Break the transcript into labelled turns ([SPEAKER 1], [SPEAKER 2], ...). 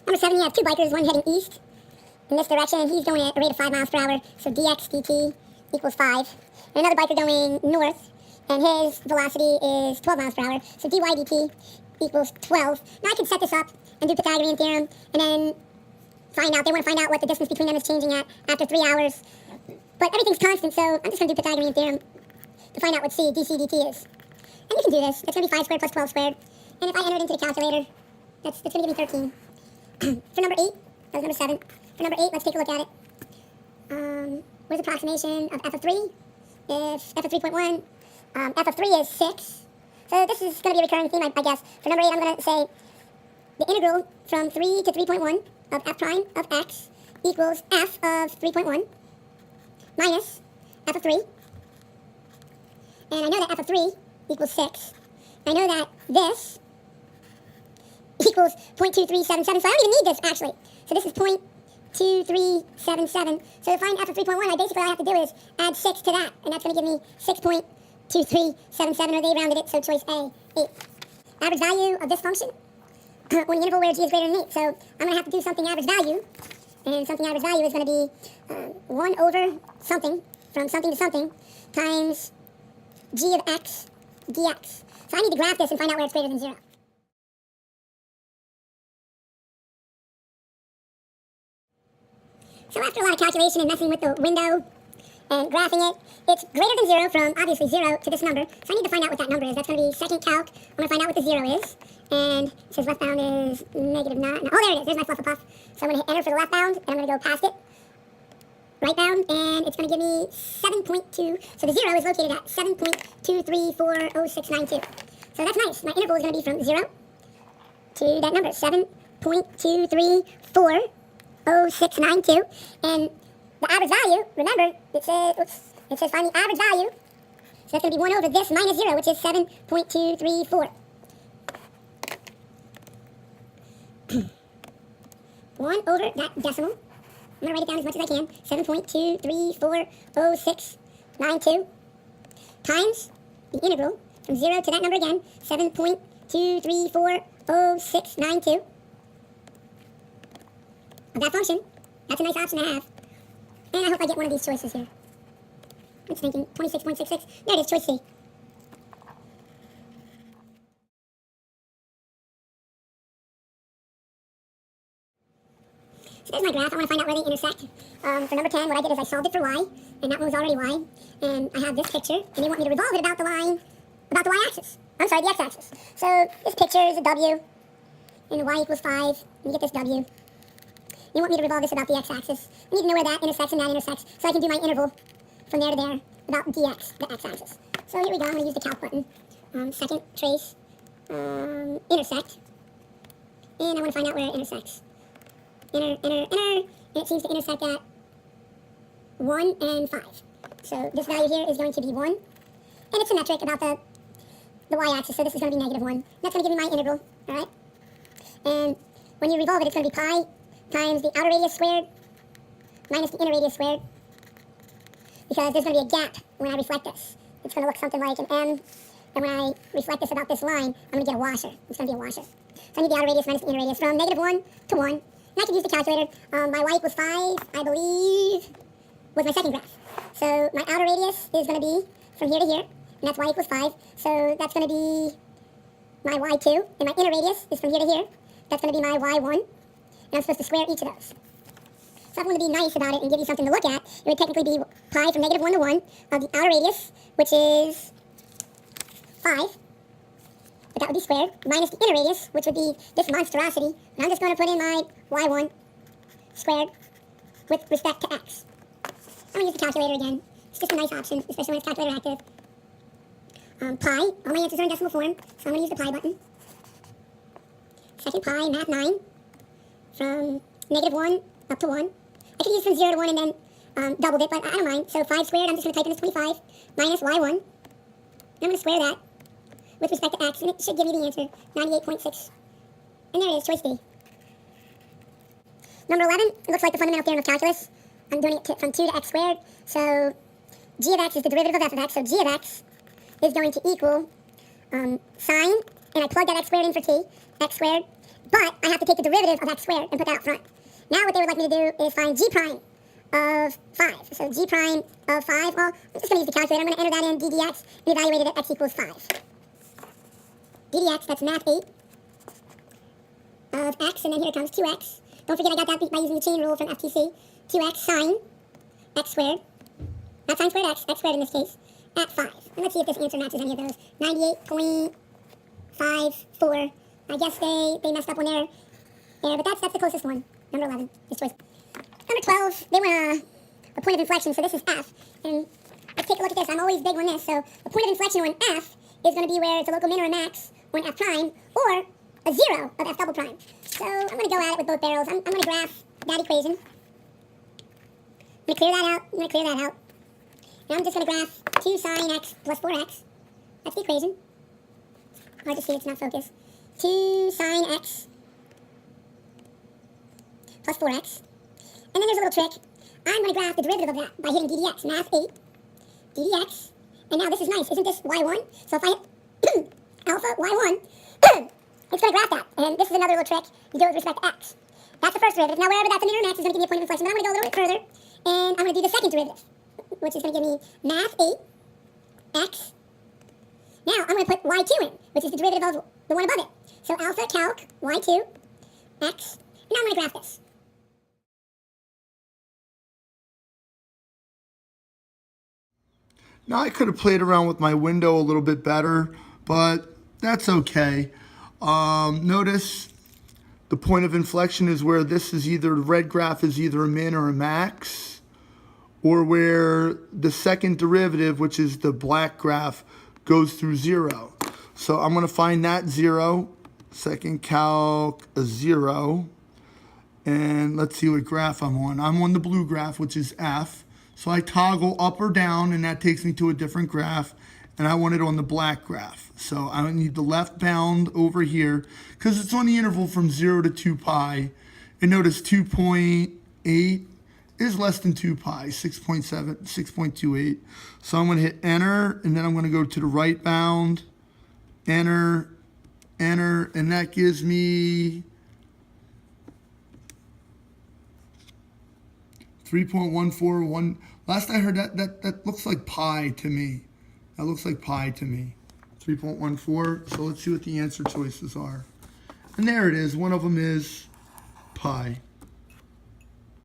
[SPEAKER 1] Number 7, you have two bikers, one heading east in this direction, and he's going at a rate of 5 miles per hour, so dx dt equals 5. And another biker going north, and his velocity is 12 miles per hour, so dy dt equals 12. Now I could set this up and do Pythagorean theorem, and then they want to find out what the distance between them is changing at after 3 hours. But everything's constant, so I'm just going to do Pythagorean theorem to find out what dc dt is. And we can do this. That's going to be 5 squared plus 12 squared. And if I enter it into the calculator, that's going to give me 13. For number 8, that was number 7. For number 8, let's take a look at it. Where's approximation of f of 3? If f of 3.1, f of 3 is 6. So this is going to be a recurring theme, I guess. For number 8, I'm going to say the integral from 3 to 3.1 of f prime of x equals f of 3.1 minus f of 3. And I know that f of 3 equals 6. I know that this equals 0.2377, so I don't even need this, actually. So this is 0.2377. So to find f of 3.1, all I have to do is add 6 to that, and that's going to give me 6.2377, or they rounded it, so choice A, 8. Average value of this function on the interval where g is greater than 8. So I'm going to have to do something average value, and something average value is going to be 1 over something, from something to something, times g of x dx. So I need to graph this and find out where it's greater than 0. So after a lot of calculation and messing with the window and graphing it, it's greater than 0 from, obviously, 0 to this number. So I need to find out what that number is. That's going to be second calc. I'm going to find out what the 0 is. And it says left bound is negative 9. Oh, there it is. There's my Flufflepuff. So I'm going to hit enter for the left bound, and I'm going to go past it. Right bound, and it's going to give me 7.2. So the 0 is located at 7.2340692. So that's nice. My interval is going to be from 0 to that number, 7.2340692. And the average value, remember, it says find the average value. So that's going to be 1 over this minus 0, which is 7.234. 1 over that decimal. I'm going to write it down as much as I can. 7.2340692 times the integral from 0 to that number again, 7.2340692 of that function. That's a nice option to have. And I hope I get one of these choices here. I'm just thinking 26.66. There it is, choice C. So there's my graph. I want to find out where they intersect. For number 10, what I did is I solved it for y, and that one was already y. And I have this picture, and they want me to revolve it about the line, about the y-axis. I'm sorry, the x-axis. So this picture is a w, and the y equals 5. You get this w. You want me to revolve this about the x-axis. I need to know where that intersects and that intersects, so I can do my interval from there to there about dx, the x-axis. So here we go. I'm going to use the calc button. Second, trace, intersect. And I want to find out where it intersects. Enter, and it seems to intersect at 1 and 5. So this value here is going to be 1. And it's symmetric about the y-axis, so this is going to be negative 1. That's going to give me my integral, all right? And when you revolve it, it's going to be pi times the outer radius squared minus the inner radius squared, because there's going to be a gap when I reflect this. It's going to look something like an M, and when I reflect this about this line, I'm going to get a washer. It's going to be a washer. So I need the outer radius minus the inner radius from negative 1 to 1. And I can use the calculator. My y equals 5, I believe, was my second graph. So my outer radius is going to be from here to here, and that's y equals 5. So that's going to be my y2, and my inner radius is from here to here. That's going to be my y1, and I'm supposed to square each of those. So if I want to be nice about it and give you something to look at, it would technically be pi from negative 1 to 1 of the outer radius, which is 5. But that would be squared, minus the inner radius, which would be this monstrosity. And I'm just going to put in my y1 squared with respect to x. I'm going to use the calculator again. It's just a nice option, especially when it's calculator active. Pi, all my answers are in decimal form, so I'm going to use the pi button. Second pi, math 9, from negative 1 up to 1. I could use from 0 to 1 and then doubled it, but I don't mind. So 5 squared, I'm just going to type in as 25, minus y1. I'm going to square that with respect to x, and it should give me the answer, 98.6. And there it is, choice D. Number 11, it looks like the fundamental theorem of calculus. I'm doing it from 2 to x squared. So g of x is the derivative of f of x. So g of x is going to equal sine, and I plug that x squared in for t, x squared but I have to take the derivative of x squared and put that out front. Now what they would like me to do is find g prime of 5. So g prime of 5, well, I'm just going to use the calculator. I'm going to enter that in ddx and evaluate it at x equals 5. ddx, that's math 8 of x, and then here it comes 2x. Don't forget I got that by using the chain rule from FTC. 2x sine x squared, not sine squared x squared in this case, at 5. And let's see if this answer matches any of those. 98.54. I guess they messed up on there, but that's the closest one. Number 11 is choice. Number 12, they want a point of inflection, so this is f. And let's take a look at this. I'm always big on this. So the point of inflection on f is going to be where it's a local min or a max on f prime, or a 0 of f double prime. So I'm going to go at it with both barrels. I'm going to graph that equation. I'm going to clear that out. And I'm just going to graph 2 sine x plus 4x. That's the equation. Hard to see, it's not focused. 2 sine x plus 4x. And then there's a little trick. I'm going to graph the derivative of that by hitting ddx, math 8, ddx. And now this is nice. Isn't this y1? So if I hit alpha y1, it's going to graph that. And this is another little trick. You do it with respect to x. That's the first derivative. Now wherever that's a min or an x is going to give me a point of inflection. But I'm going to go a little bit further. And I'm going to do the second derivative, which is going to give me math 8, x. Now I'm going to put y2 in, which is the derivative of the one above it. So alpha calc y2, x. And now I'm going to graph this.
[SPEAKER 2] Now I could have played around with my window a little bit better, but that's okay. Notice the point of inflection is where this is either, the red graph is either a min or a max, or where the second derivative, which is the black graph, goes through 0. So I'm going to find that 0, second calc a 0, and let's see what graph I'm on. I'm on the blue graph, which is f. So I toggle up or down, and that takes me to a different graph, and I want it on the black graph. So I need the left bound over here, because it's on the interval from 0 to 2 pi. And notice 2.8 is less than 2 pi, 6.7, 6.28. So I'm going to hit enter, and then I'm going to go to the right bound, enter, enter, and that gives me 3.141. Last I heard that looks like pi to me. That looks like pi to me. 3.14. So let's see what the answer choices are. And there it is. One of them is pi.